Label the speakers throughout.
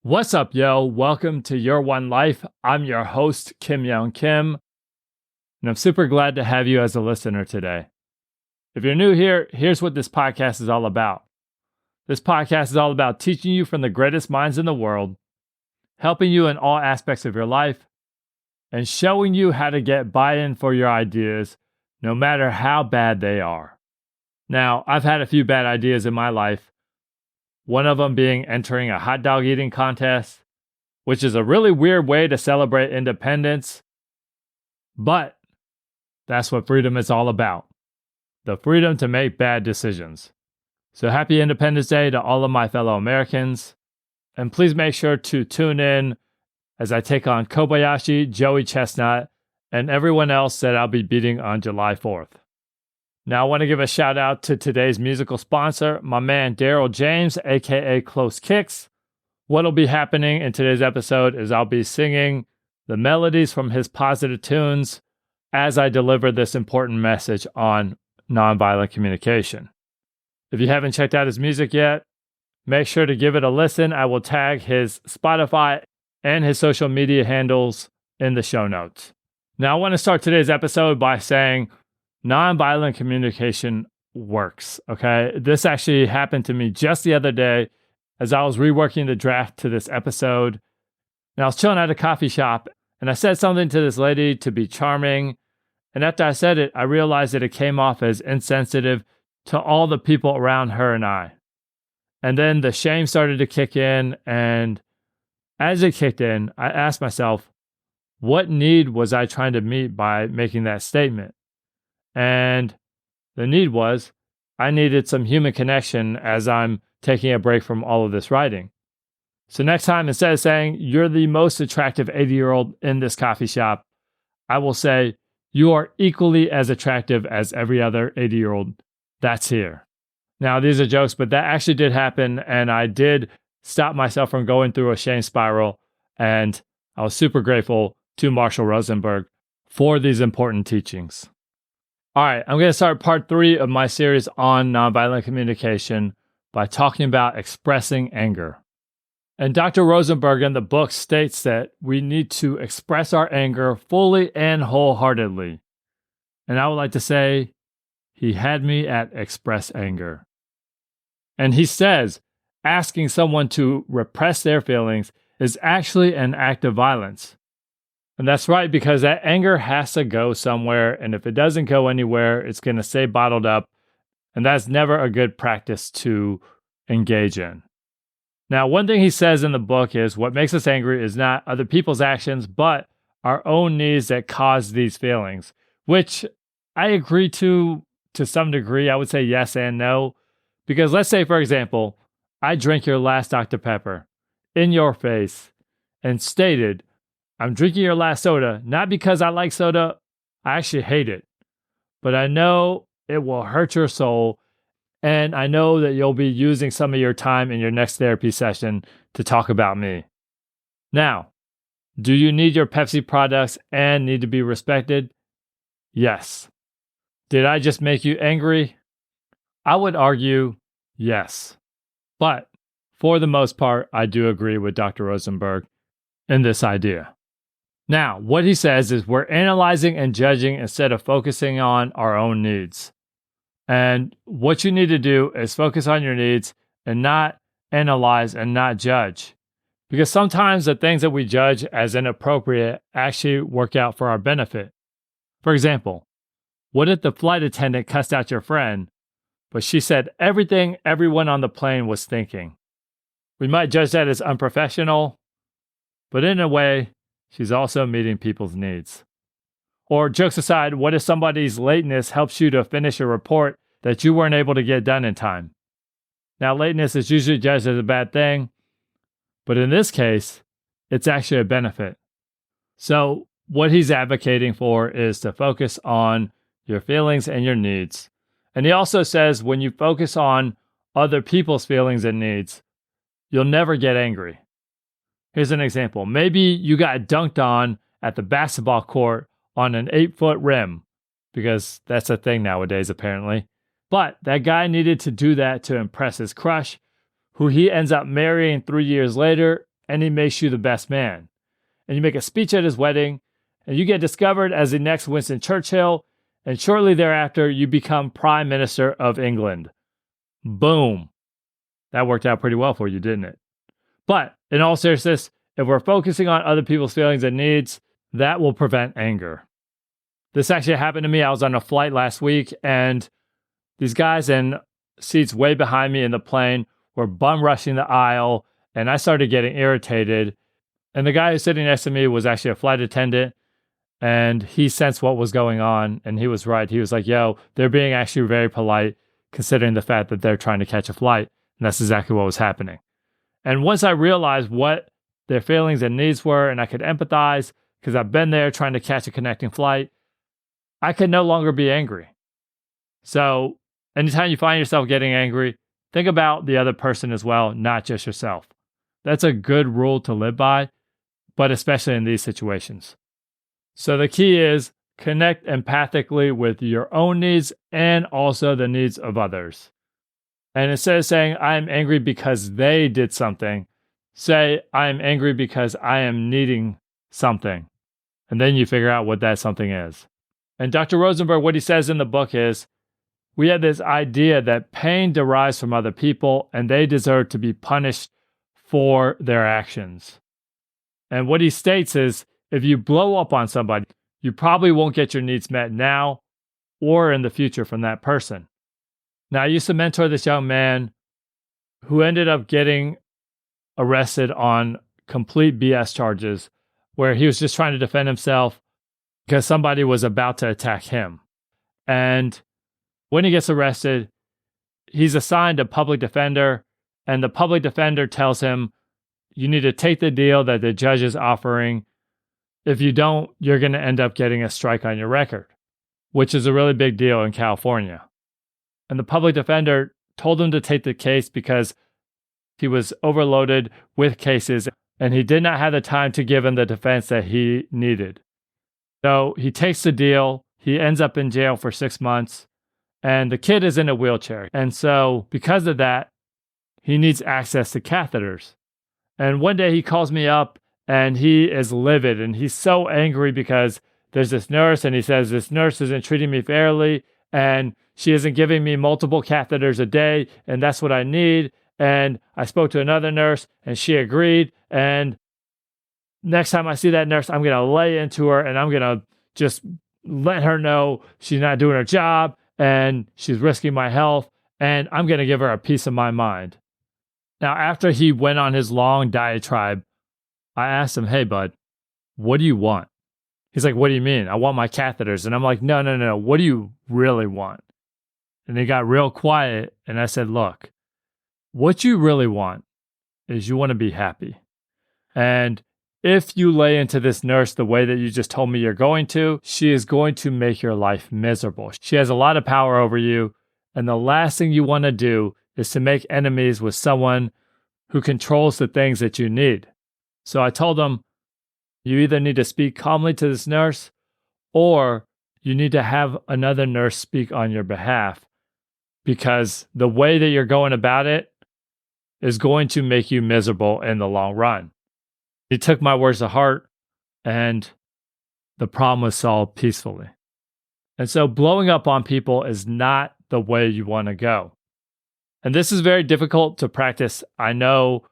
Speaker 1: What's up, yo? Welcome to Your One Life. I'm your host, Kim Young Kim, and I'm super glad to have you as a listener today. If you're new here, here's what this podcast is all about. This podcast is all about teaching you from the greatest minds in the world, helping you in all aspects of your life, and showing you how to get buy-in for your ideas, no matter how bad they are. Now, I've had a few bad ideas in my life. One of them being entering a hot dog eating contest, which is a really weird way to celebrate independence. But that's what freedom is all about. The freedom to make bad decisions. So happy Independence Day to all of my fellow Americans. And please make sure to tune in as I take on Kobayashi, Joey Chestnut, and everyone else that I'll be beating on July 4th. Now, I want to give a shout out to today's musical sponsor, my man Daryl James, aka Close Kicks. What'll be happening in today's episode is I'll be singing the melodies from his positive tunes as I deliver this important message on nonviolent communication. If you haven't checked out his music yet, make sure to give it a listen. I will tag his Spotify and his social media handles in the show notes. Now, I want to start today's episode by saying nonviolent communication works, okay? This actually happened to me just the other day as I was reworking the draft to this episode. And I was chilling at a coffee shop, and I said something to this lady to be charming. And after I said it, I realized that it came off as insensitive to all the people around her and I. And then the shame started to kick in, and as it kicked in, I asked myself, what need was I trying to meet by making that statement? And the need was, I needed some human connection as I'm taking a break from all of this writing. So next time, instead of saying, you're the most attractive 80-year-old in this coffee shop, I will say, you are equally as attractive as every other 80-year-old that's here. Now, these are jokes, but that actually did happen, and I did stop myself from going through a shame spiral, and I was super grateful to Marshall Rosenberg for these important teachings. All right, I'm going to start part 3 of my series on nonviolent communication by talking about expressing anger. And Dr. Rosenberg in the book states that we need to express our anger fully and wholeheartedly. And I would like to say, he had me at express anger. And he says, asking someone to repress their feelings is actually an act of violence. And that's right, because that anger has to go somewhere, and if it doesn't go anywhere, it's going to stay bottled up, and that's never a good practice to engage in. Now, one thing he says in the book is what makes us angry is not other people's actions, but our own needs that cause these feelings, which I agree to some degree. I would say yes and no, because let's say, for example, I drank your last Dr. Pepper in your face and stated, I'm drinking your last soda, not because I like soda, I actually hate it. But I know it will hurt your soul, and I know that you'll be using some of your time in your next therapy session to talk about me. Now, do you need your Pepsi products and need to be respected? Yes. Did I just make you angry? I would argue yes. But for the most part, I do agree with Dr. Rosenberg in this idea. Now, what he says is we're analyzing and judging instead of focusing on our own needs. And what you need to do is focus on your needs and not analyze and not judge. Because sometimes the things that we judge as inappropriate actually work out for our benefit. For example, what if the flight attendant cussed out your friend, but she said everything everyone on the plane was thinking? We might judge that as unprofessional, but in a way, she's also meeting people's needs. Or jokes aside, what if somebody's lateness helps you to finish a report that you weren't able to get done in time? Now, lateness is usually judged as a bad thing, but in this case, it's actually a benefit. So what he's advocating for is to focus on your feelings and your needs. And he also says when you focus on other people's feelings and needs, you'll never get angry. Here's an example. Maybe you got dunked on at the basketball court on an 8-foot rim, because that's a thing nowadays, apparently. But that guy needed to do that to impress his crush, who he ends up marrying 3 years later, and he makes you the best man. And you make a speech at his wedding, and you get discovered as the next Winston Churchill, and shortly thereafter, you become Prime Minister of England. Boom. That worked out pretty well for you, didn't it? But in all seriousness, if we're focusing on other people's feelings and needs, that will prevent anger. This actually happened to me. I was on a flight last week, and these guys in seats way behind me in the plane were bum rushing the aisle, and I started getting irritated. And the guy who's sitting next to me was actually a flight attendant, and he sensed what was going on, and he was right. He was like, yo, they're being actually very polite considering the fact that they're trying to catch a flight. And that's exactly what was happening. And once I realized what their feelings and needs were, and I could empathize because I've been there trying to catch a connecting flight, I could no longer be angry. So anytime you find yourself getting angry, think about the other person as well, not just yourself. That's a good rule to live by, but especially in these situations. So the key is connect empathically with your own needs and also the needs of others. And instead of saying, I am angry because they did something, say, I am angry because I am needing something. And then you figure out what that something is. And Dr. Rosenberg, what he says in the book is, we have this idea that pain derives from other people and they deserve to be punished for their actions. And what he states is, if you blow up on somebody, you probably won't get your needs met now or in the future from that person. Now, I used to mentor this young man who ended up getting arrested on complete BS charges where he was just trying to defend himself because somebody was about to attack him. And when he gets arrested, he's assigned a public defender, and the public defender tells him, you need to take the deal that the judge is offering. If you don't, you're going to end up getting a strike on your record, which is a really big deal in California. And the public defender told him to take the case because he was overloaded with cases and he did not have the time to give him the defense that he needed. So he takes the deal. He ends up in jail for 6 months, and the kid is in a wheelchair. And so because of that, he needs access to catheters. And one day he calls me up and he is livid and he's so angry because there's this nurse and he says, this nurse isn't treating me fairly and she isn't giving me multiple catheters a day and that's what I need. And I spoke to another nurse and she agreed. And next time I see that nurse, I'm going to lay into her and I'm going to just let her know she's not doing her job and she's risking my health. And I'm going to give her a piece of my mind. Now, after he went on his long diatribe, I asked him, hey, bud, what do you want? He's like, what do you mean? I want my catheters. And I'm like, no. What do you really want? And he got real quiet. And I said, look, what you really want is you want to be happy. And if you lay into this nurse the way that you just told me you're going to, she is going to make your life miserable. She has a lot of power over you. And the last thing you want to do is to make enemies with someone who controls the things that you need. So I told him, you either need to speak calmly to this nurse or you need to have another nurse speak on your behalf because the way that you're going about it is going to make you miserable in the long run. He took my words to heart and the problem was solved peacefully. And so blowing up on people is not the way you want to go. And this is very difficult to practice, I know,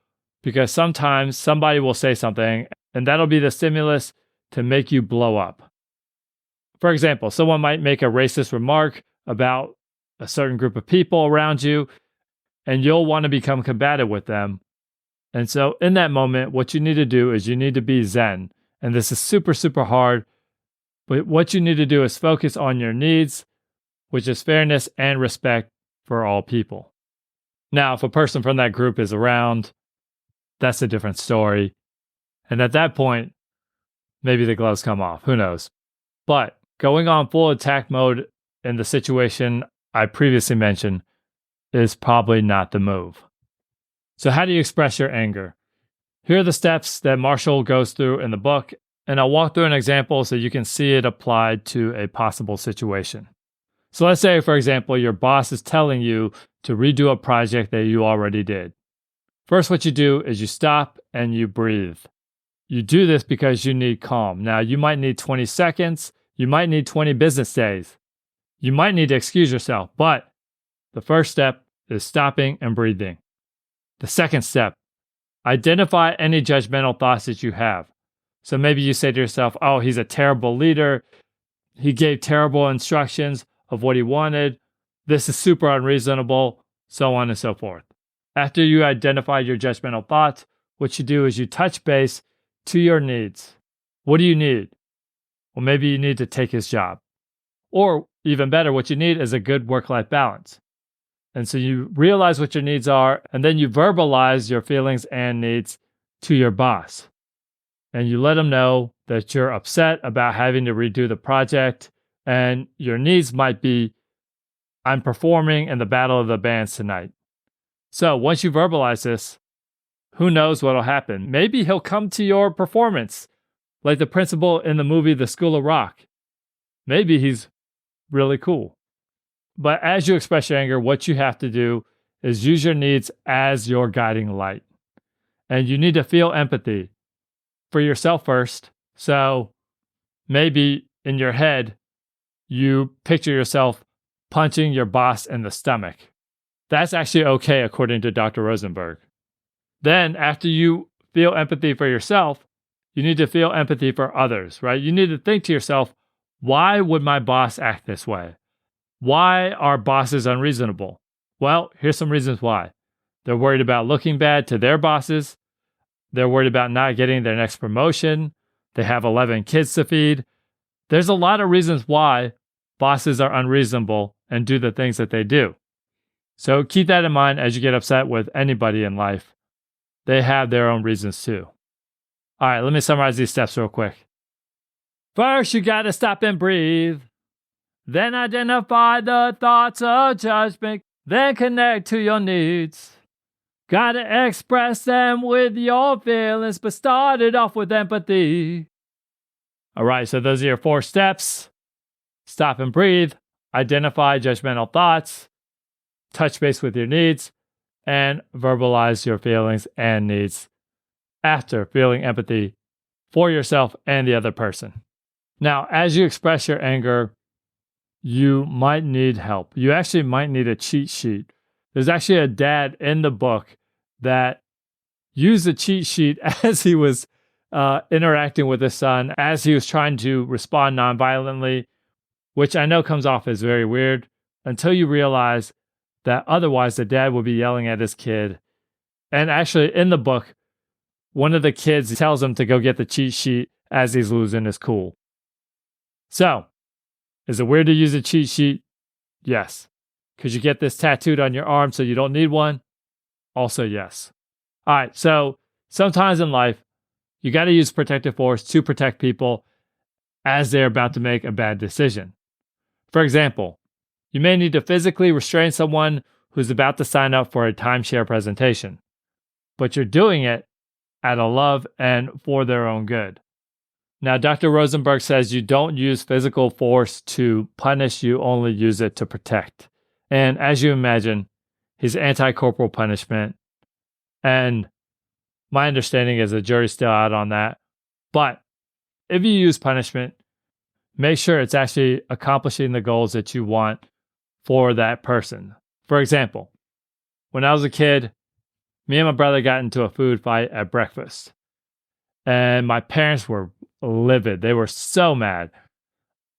Speaker 1: because sometimes somebody will say something and that'll be the stimulus to make you blow up. For example, someone might make a racist remark about a certain group of people around you and you'll want to become combative with them. And so in that moment, what you need to do is you need to be zen. And this is super, super hard. But what you need to do is focus on your needs, which is fairness and respect for all people. Now, if a person from that group is around, that's a different story. And at that point, maybe the gloves come off. Who knows? But going on full attack mode in the situation I previously mentioned is probably not the move. So how do you express your anger? Here are the steps that Marshall goes through in the book, and I'll walk through an example so you can see it applied to a possible situation. So let's say, for example, your boss is telling you to redo a project that you already did. First, what you do is you stop and you breathe. You do this because you need calm. Now, you might need 20 seconds. You might need 20 business days. You might need to excuse yourself, but the first step is stopping and breathing. The second step, identify any judgmental thoughts that you have. So maybe you say to yourself, oh, he's a terrible leader. He gave terrible instructions of what he wanted. This is super unreasonable, so on and so forth. After you identify your judgmental thoughts, what you do is you touch base to your needs. What do you need? Well, maybe you need to take his job. Or even better, what you need is a good work-life balance. And so you realize what your needs are, and then you verbalize your feelings and needs to your boss. And you let them know that you're upset about having to redo the project, and your needs might be, I'm performing in the Battle of the Bands tonight. So once you verbalize this, who knows what will happen? Maybe he'll come to your performance, like the principal in the movie The School of Rock. Maybe he's really cool. But as you express your anger, what you have to do is use your needs as your guiding light. And you need to feel empathy for yourself first. So maybe in your head, you picture yourself punching your boss in the stomach. That's actually okay, according to Dr. Rosenberg. Then, after you feel empathy for yourself, you need to feel empathy for others, right? You need to think to yourself, why would my boss act this way? Why are bosses unreasonable? Well, here's some reasons why. They're worried about looking bad to their bosses. They're worried about not getting their next promotion. They have 11 kids to feed. There's a lot of reasons why bosses are unreasonable and do the things that they do. So keep that in mind as you get upset with anybody in life. They have their own reasons too. All right, let me summarize these steps real quick. First, you got to stop and breathe. Then identify the thoughts of judgment. Then connect to your needs. Got to express them with your feelings, but start it off with empathy. All right, so those are your 4 steps. Stop and breathe. Identify judgmental thoughts. Touch base with your needs. And verbalize your feelings and needs after feeling empathy for yourself and the other person. Now, as you express your anger, you might need help. You actually might need a cheat sheet. There's actually a dad in the book that used a cheat sheet as he was interacting with his son, as he was trying to respond nonviolently, which I know comes off as very weird, until you realize that otherwise the dad would be yelling at his kid. And actually, in the book, one of the kids tells him to go get the cheat sheet as he's losing his cool. So, is it weird to use a cheat sheet? Yes. Could you get this tattooed on your arm so you don't need one? Also, yes. All right, so sometimes in life, you got to use protective force to protect people as they're about to make a bad decision. For example, you may need to physically restrain someone who's about to sign up for a timeshare presentation, but you're doing it out of love and for their own good. Now, Dr. Rosenberg says you don't use physical force to punish, you only use it to protect. And as you imagine, he's anti-corporal punishment. And my understanding is the jury's still out on that. But if you use punishment, make sure it's actually accomplishing the goals that you want for that person. For example, when I was a kid, me and my brother got into a food fight at breakfast. And my parents were livid. They were so mad.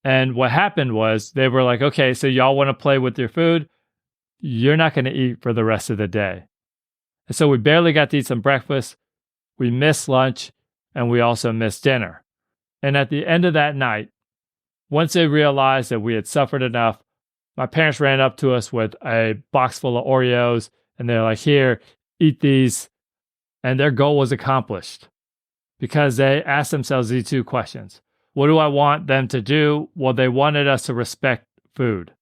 Speaker 1: And what happened was they were like, okay, so y'all want to play with your food? You're not going to eat for the rest of the day. And so we barely got to eat some breakfast. We missed lunch and we also missed dinner. And at the end of that night, once they realized that we had suffered enough, my parents ran up to us with a box full of Oreos and they're like, here, eat these. And their goal was accomplished because they asked themselves these 2 questions. What do I want them to do? Well, they wanted us to respect food.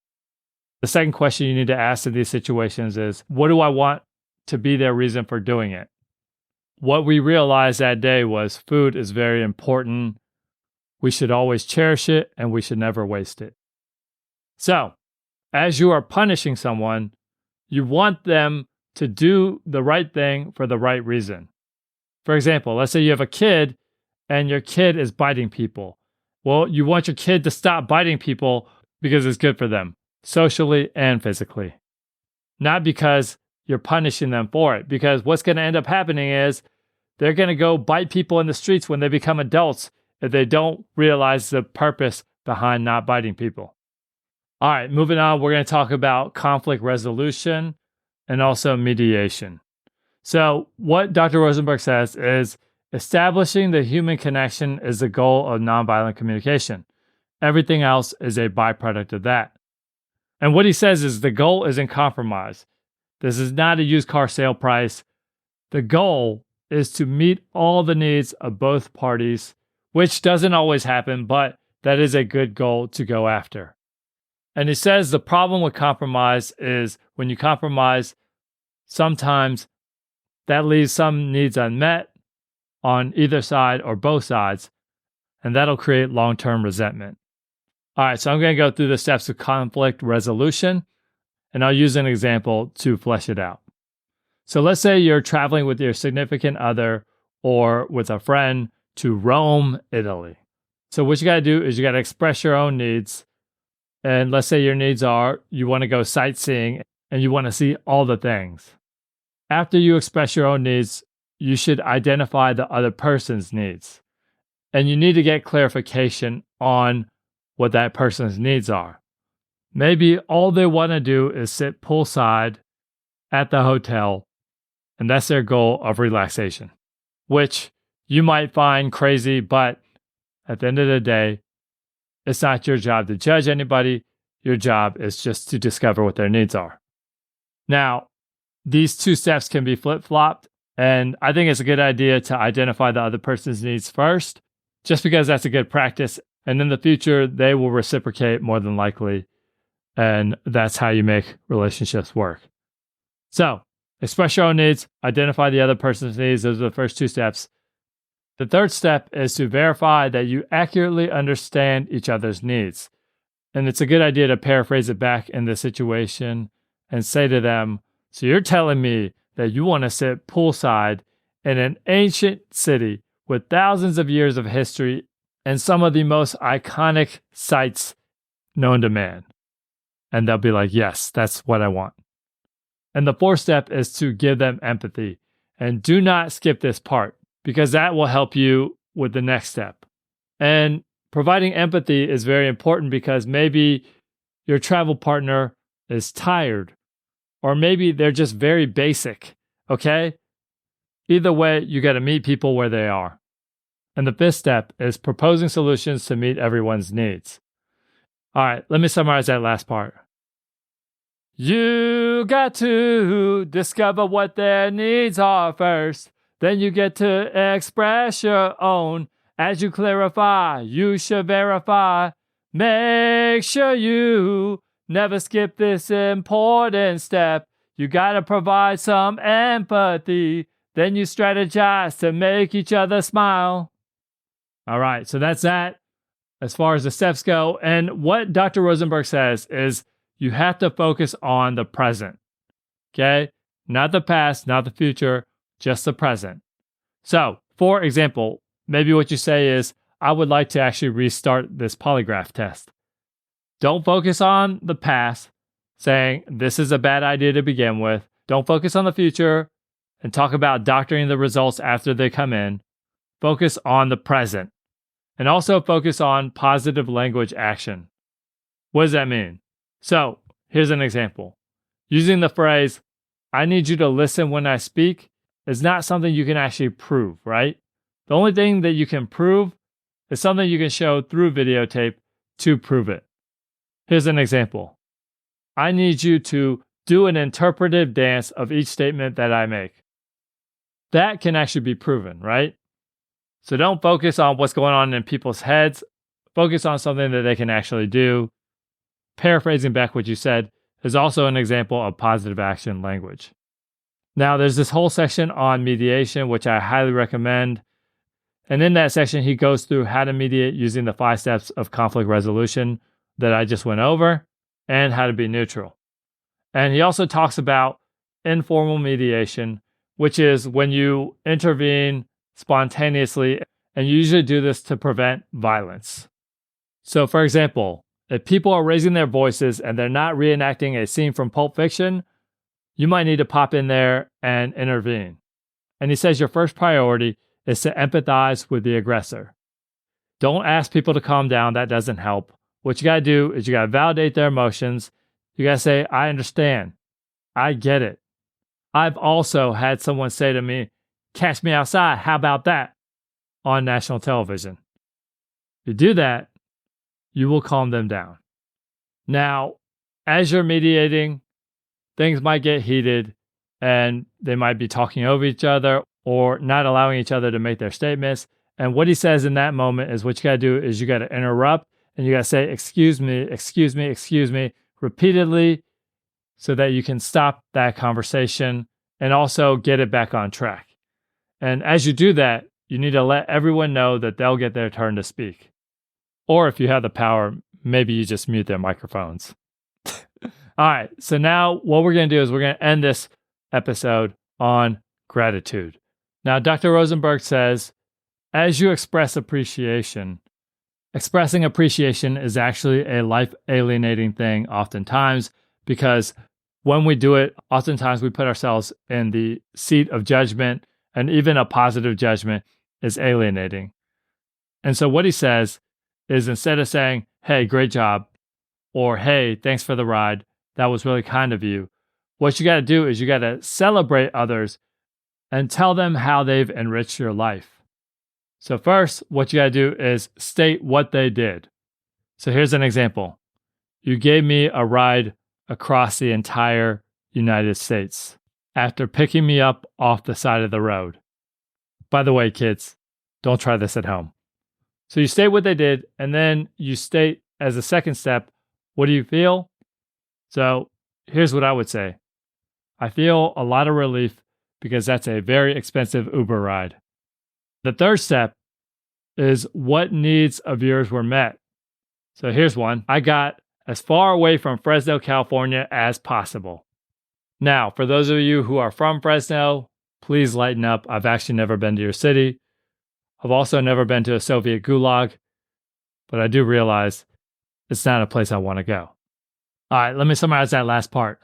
Speaker 1: The second question you need to ask in these situations is, what do I want to be their reason for doing it? What we realized that day was food is very important. We should always cherish it and we should never waste it. So, as you are punishing someone, you want them to do the right thing for the right reason. For example, let's say you have a kid and your kid is biting people. Well, you want your kid to stop biting people because it's good for them, socially and physically. Not because you're punishing them for it, because what's going to end up happening is they're going to go bite people in the streets when they become adults if they don't realize the purpose behind not biting people. All right, moving on, we're going to talk about conflict resolution and also mediation. So what Dr. Rosenberg says is establishing the human connection is the goal of nonviolent communication. Everything else is a byproduct of that. And what he says is the goal isn't compromise. This is not a used car sale price. The goal is to meet all the needs of both parties, which doesn't always happen, but that is a good goal to go after. And he says the problem with compromise is when you compromise, sometimes that leaves some needs unmet on either side or both sides, and that'll create long-term resentment. All right, so I'm going to go through the steps of conflict resolution, and I'll use an example to flesh it out. So let's say you're traveling with your significant other or with a friend to Rome, Italy. So what you got to do is you got to express your own needs. And let's say your needs are you want to go sightseeing and you want to see all the things. After you express your own needs, you should identify the other person's needs. And you need to get clarification on what that person's needs are. Maybe all they want to do is sit poolside at the hotel, and that's their goal of relaxation, which you might find crazy, but at the end of the day, it's not your job to judge anybody. Your job is just to discover what their needs are. Now, these two steps can be flip-flopped, and I think it's a good idea to identify the other person's needs first, just because that's a good practice. And in the future, they will reciprocate more than likely. And that's how you make relationships work. So, express your own needs, identify the other person's needs. Those are the first two steps. The third step is to verify that you accurately understand each other's needs. And it's a good idea to paraphrase it back in this situation and say to them, so you're telling me that you want to sit poolside in an ancient city with thousands of years of history and some of the most iconic sites known to man. And they'll be like, yes, that's what I want. And the fourth step is to give them empathy. And do not skip this part because that will help you with the next step. And providing empathy is very important because maybe your travel partner is tired or maybe they're just very basic, okay? Either way, you got to meet people where they are. And the fifth step is proposing solutions to meet everyone's needs. All right, let me summarize that last part. You got to discover what their needs are first. Then you get to express your own. As you clarify, you should verify. Make sure you never skip this important step. You got to provide some empathy. Then you strategize to make each other smile. All right, so that's that as far as the steps go. And what Dr. Rosenberg says is you have to focus on the present, okay? Not the past, not the future, just the present. So, for example, maybe what you say is, I would like to actually restart this polygraph test. Don't focus on the past, saying this is a bad idea to begin with. Don't focus on the future and talk about doctoring the results after they come in. Focus on the present. And also focus on positive language action. What does that mean? So, here's an example. Using the phrase, I need you to listen when I speak, is not something you can actually prove, right? The only thing that you can prove is something you can show through videotape to prove it. Here's an example. I need you to do an interpretive dance of each statement that I make. That can actually be proven, right? So don't focus on what's going on in people's heads. Focus on something that they can actually do. Paraphrasing back what you said is also an example of positive action language. Now, there's this whole section on mediation, which I highly recommend. And in that section, he goes through how to mediate using the 5 steps of conflict resolution that I just went over and how to be neutral. And he also talks about informal mediation, which is when you intervene spontaneously, and you usually do this to prevent violence. So, for example, if people are raising their voices and they're not reenacting a scene from Pulp Fiction, you might need to pop in there and intervene. And he says your first priority is to empathize with the aggressor. Don't ask people to calm down. That doesn't help. What you got to do is you got to validate their emotions. You got to say, I understand. I get it. I've also had someone say to me, catch me outside. How about that? On national television. If you do that, you will calm them down. Now, as you're mediating, things might get heated and they might be talking over each other or not allowing each other to make their statements. And what he says in that moment is what you got to do is you got to interrupt and you got to say, excuse me, repeatedly so that you can stop that conversation and also get it back on track. And as you do that, you need to let everyone know that they'll get their turn to speak. Or if you have the power, maybe you just mute their microphones. All right, so now what we're going to do is we're going to end this episode on gratitude. Now, Dr. Rosenberg says, as you express appreciation, expressing appreciation is actually a life-alienating thing oftentimes because when we do it, oftentimes we put ourselves in the seat of judgment, and even a positive judgment is alienating. And so what he says is instead of saying, hey, great job, or hey, thanks for the ride, that was really kind of you, what you got to do is you got to celebrate others and tell them how they've enriched your life. So first, what you got to do is state what they did. So here's an example. You gave me a ride across the entire United States after picking me up off the side of the road. By the way, kids, don't try this at home. So you state what they did, and then you state as a second step, what do you feel? So here's what I would say. I feel a lot of relief because that's a very expensive Uber ride. The third step is what needs of yours were met. So here's one. I got as far away from Fresno, California as possible. Now, for those of you who are from Fresno, please lighten up. I've actually never been to your city. I've also never been to a Soviet gulag, but I do realize it's not a place I want to go. All right, let me summarize that last part.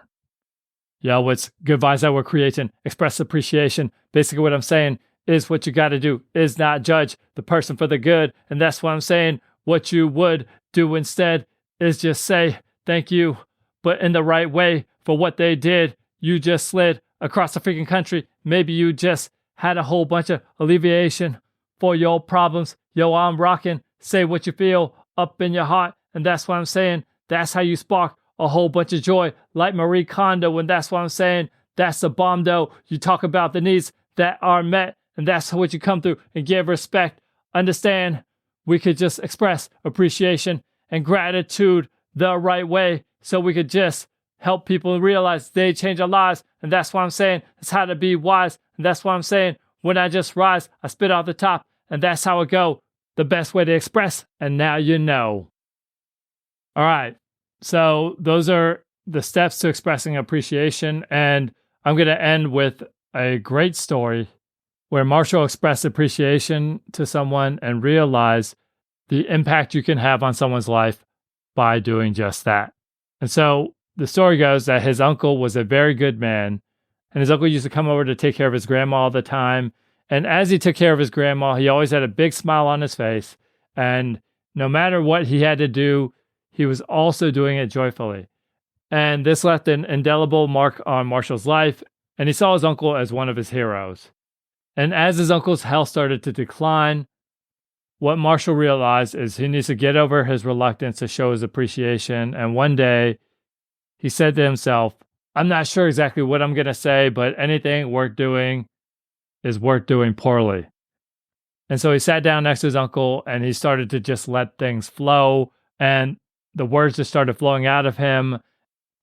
Speaker 1: Yo, it's good vibes that we're creating. Express appreciation. Basically what I'm saying is what you got to do is not judge the person for the good. And that's what I'm saying. What you would do instead is just say thank you, but in the right way for what they did. You just slid across the freaking country. Maybe you just had a whole bunch of alleviation for your problems. Yo, I'm rocking. Say what you feel up in your heart. And that's what I'm saying. That's how you spark a whole bunch of joy like Marie Kondo. And that's what I'm saying. That's the bomb though. You talk about the needs that are met. And that's what you come through and give respect. Understand, we could just express appreciation and gratitude the right way so we could just help people realize they change their lives. And that's what I'm saying. It's how to be wise. And that's what I'm saying. When I just rise, I spit off the top. And that's how it go. The best way to express. And now you know. All right. So those are the steps to expressing appreciation. And I'm going to end with a great story where Marshall expressed appreciation to someone and realized the impact you can have on someone's life by doing just that. And so the story goes that his uncle was a very good man, and his uncle used to come over to take care of his grandma all the time. And as he took care of his grandma, he always had a big smile on his face. And no matter what he had to do, he was also doing it joyfully. And this left an indelible mark on Marshall's life, and he saw his uncle as one of his heroes. And as his uncle's health started to decline, what Marshall realized is he needs to get over his reluctance to show his appreciation. And one day, he said to himself, I'm not sure exactly what I'm going to say, but anything worth doing is worth doing poorly. And so he sat down next to his uncle and he started to just let things flow. And the words just started flowing out of him.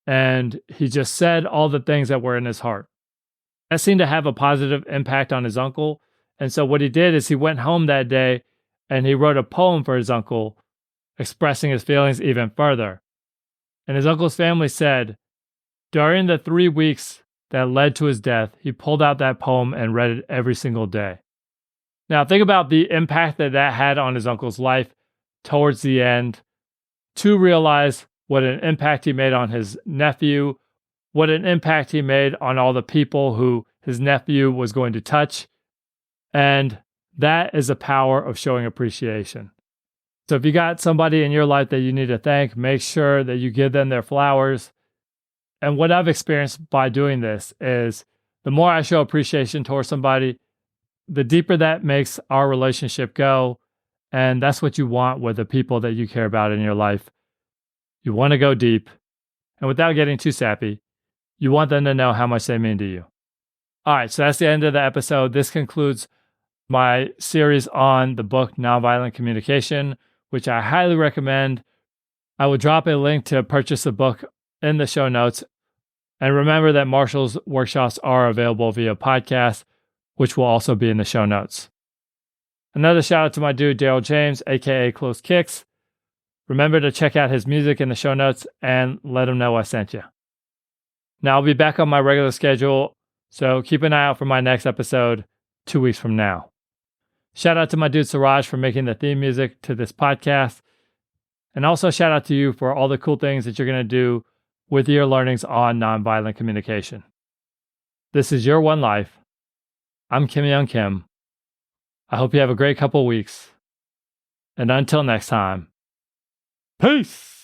Speaker 1: And he just said all the things that were in his heart. That seemed to have a positive impact on his uncle. And so what he did is he went home that day and he wrote a poem for his uncle, expressing his feelings even further. And his uncle's family said, during the 3 weeks that led to his death, he pulled out that poem and read it every single day. Now, think about the impact that had on his uncle's life towards the end, to realize what an impact he made on his nephew, what an impact he made on all the people who his nephew was going to touch. And that is the power of showing appreciation. So if you got somebody in your life that you need to thank, make sure that you give them their flowers. And what I've experienced by doing this is the more I show appreciation towards somebody, the deeper that makes our relationship go. And that's what you want with the people that you care about in your life. You want to go deep. And without getting too sappy, you want them to know how much they mean to you. All right, so that's the end of the episode. This concludes my series on the book Nonviolent Communication, which I highly recommend. I will drop a link to purchase the book in the show notes. And remember that Marshall's workshops are available via podcast, which will also be in the show notes. Another shout out to my dude, Daryl James, aka Close Kicks. Remember to check out his music in the show notes and let him know I sent you. Now I'll be back on my regular schedule, so keep an eye out for my next episode 2 weeks from now. Shout out to my dude Siraj for making the theme music to this podcast. And also shout out to you for all the cool things that you're going to do with your learnings on nonviolent communication. This is Your One Life. I'm Kim Young Kim. I hope you have a great couple weeks. And until next time, peace!